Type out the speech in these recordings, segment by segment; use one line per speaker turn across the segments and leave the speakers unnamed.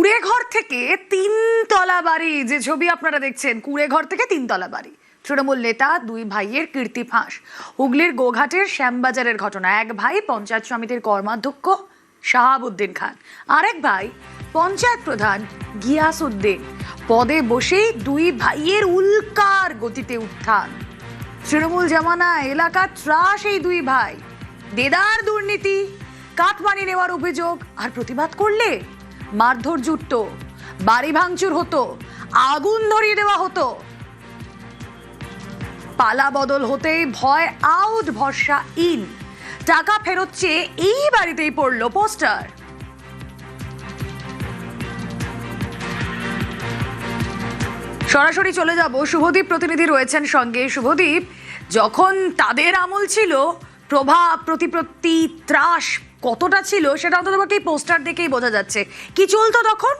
কুড়েঘর থেকে 3 তলা বাড়ি, যে ছবি আপনারা দেখছেন, কুড়েঘর থেকে 3 তলা বাড়ি। তৃণমূল নেতা দুই ভাইয়ের কীর্তি ফাঁস। হুগলির গোঘাটের শ্যামবাজারের ঘটনা। এক ভাই পঞ্চায়েত সমিতির কর্মাধ্যক্ষ শাহাবুদ্দিন খান, আরেক ভাই পঞ্চায়েত প্রধান গিয়াসউদ্দিন। পদে বসেই দুই ভাইয়ের উল্কার গতিতে উত্থান। তৃণমূল জামানায় এলাকা ত্রাস এই দুই ভাই। দেদার দুর্নীতি, কাটমানি নেওয়ার অভিযোগ, আর প্রতিবাদ করলে মারধর জুটতো, বাড়ি ভাঙচুর হতো, আগুন ধরিয়ে দেওয়া হতো। পালা বদল হতেই ভয় আউট, ভরসা ইন। টাকা ফেরত চেয়ে এই বাড়িতেই পড়লো পোস্টার। সরাসরি চলে যাব, শুভদীপ প্রতিনিধি রয়েছেন সঙ্গে। শুভদীপ, যখন তাদের আমল ছিল, প্রভাব প্রতিপত্তি ত্রাস কতটা ছিল সেটা অন্তত তোমাকে এই পোস্টার দেখেই বোঝা যাচ্ছে। কি চলতো তখন?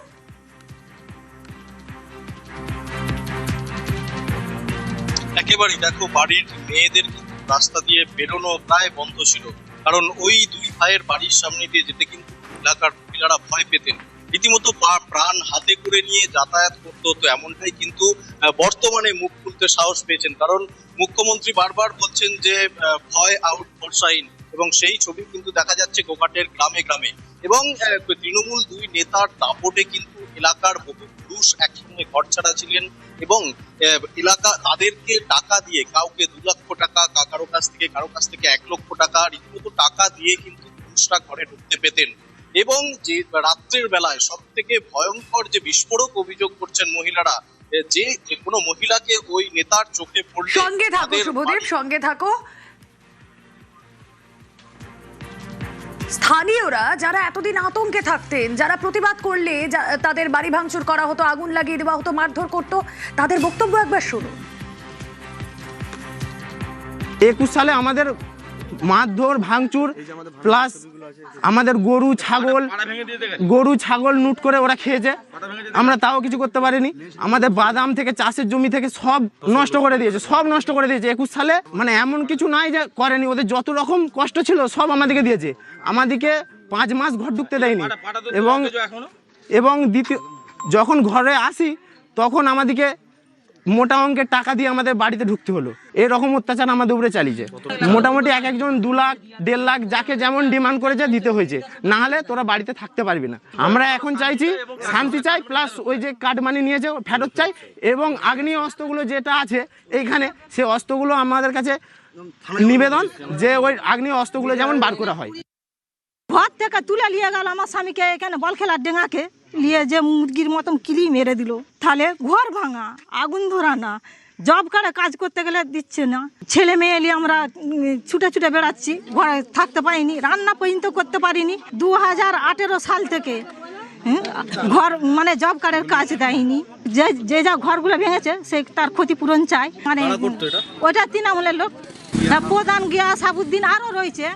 একেবারেই দেখো, বাড়ির মেয়েদের রাস্তা দিয়ে বেরোনো প্রায় বন্ধ ছিল, কারণ ওই দুই ভাইয়ের বাড়ির সামনে দিয়ে যেতে কিন্তু এলাকার মহিলারা ভয় পেতেন। রীতিমতো প্রাণ হাতে করে নিয়ে যাতায়াত করতে হতো। এমনটাই কিন্তু বর্তমানে মুখ খুলতে সাহস পেয়েছেন, কারণ মুখ্যমন্ত্রী বারবার বলছেন যে ভয় আউট, ভরসা ইন, এবং সেই ছবি কিন্তু দেখা যাচ্ছে গোঘাটের গ্রামে গ্রামে। এবং তৃণমূল দুই নেতার দাপটে কিন্তু এলাকার বহু পুরুষ একসঙ্গে ঘর ছাড়া ছিলেন, এবং এলাকা তাদেরকে টাকা দিয়ে, কাউকে 2 লক্ষ টাকা, কারো কাছ থেকে 1 লক্ষ টাকা, রীতিমতো টাকা দিয়ে কিন্তু পুরুষরা ঘরে ঢুকতে পেতেন। এবং যে রাত্রের বেলায় সব থেকে ভয়ঙ্কর যে বিস্ফোরক অভিযোগ করছেন মহিলারা, যে কোনো মহিলাকে ওই নেতার চোখে পড়লে।
সঙ্গে থাকো শুভদীপ, সঙ্গে থাকো। স্থানীয়রা যারা এতদিন আতঙ্কে থাকতেন, যারা প্রতিবাদ করলে তাদের বাড়ি ভাঙচুর করা হতো, আগুন লাগিয়ে দেওয়া হতো, মারধর করতো, তাদের বক্তব্য একবার শুনুন।
21 সালে আমাদের মারধর ভাঙচুর প্লাস আমাদের গরু ছাগল লুট করে ওরা খেয়েছে, আমরা তাও কিছু করতে পারিনি। আমাদের বাদাম থেকে, চাষের জমি থেকে সব নষ্ট করে দিয়েছে, 21 সালে। মানে এমন কিছু নাই যে করেনি, ওদের যত রকম কষ্ট ছিল সব আমাদেরকে দিয়েছে। আমাদেরকে 5 মাস ঘর ঢুকতে দেয়নি, এবং দ্বিতীয় যখন ঘরে আসি তখন আমাদেরকে মোটা অঙ্কের টাকা দিয়ে আমাদের বাড়িতে ঢুকতে হলো। এরকম অত্যাচার আমাদের উপরে চালিয়েছে। মোটামুটি একজন 2 লাখ 1.5 লাখ যাকে যেমন ডিমান্ড করেছে দিতে হয়েছে, না হলে তোরা বাড়িতে থাকতে পারবি না। আমরা এখন চাইছি শান্তি চাই, প্লাস ওই যে কাটমানি নিয়েছে ফেরত চাই, এবং আগ্নেয় অস্ত্রগুলো যেটা আছে এইখানে, সেই অস্ত্রগুলো আমাদের কাছে নিবেদন যে ওই আগ্নেয় অস্ত্রগুলো যেমন বার করা হয়।
ঘর থেকে তুলে নিয়ে গেল আমার স্বামীকে, এখানে বল খেলার ডেঙাকে নিয়ে যে মুরগির মতন কিলি মেরে দিল। তাহলে ঘর ভাঙা, আগুন ধরানা, জব কার্ডে কাজ করতে গেলে দিচ্ছে না। ছেলে মেয়ে এলে আমরা ছুটে ছুটে বেড়াচ্ছি, ঘরে থাকতে পারিনি, রান্না পর্যন্ত করতে পারিনি। 2018 সাল থেকে ঘর মানে জব কার্ডের কাজ দেয়নি। যে যা ঘরগুলো ভেঙেছে সে তার ক্ষতিপূরণ চাই। মানে ওটা তৃণমূলের লোক, প্রধান গিয়াসউদ্দিন আরও রয়েছে।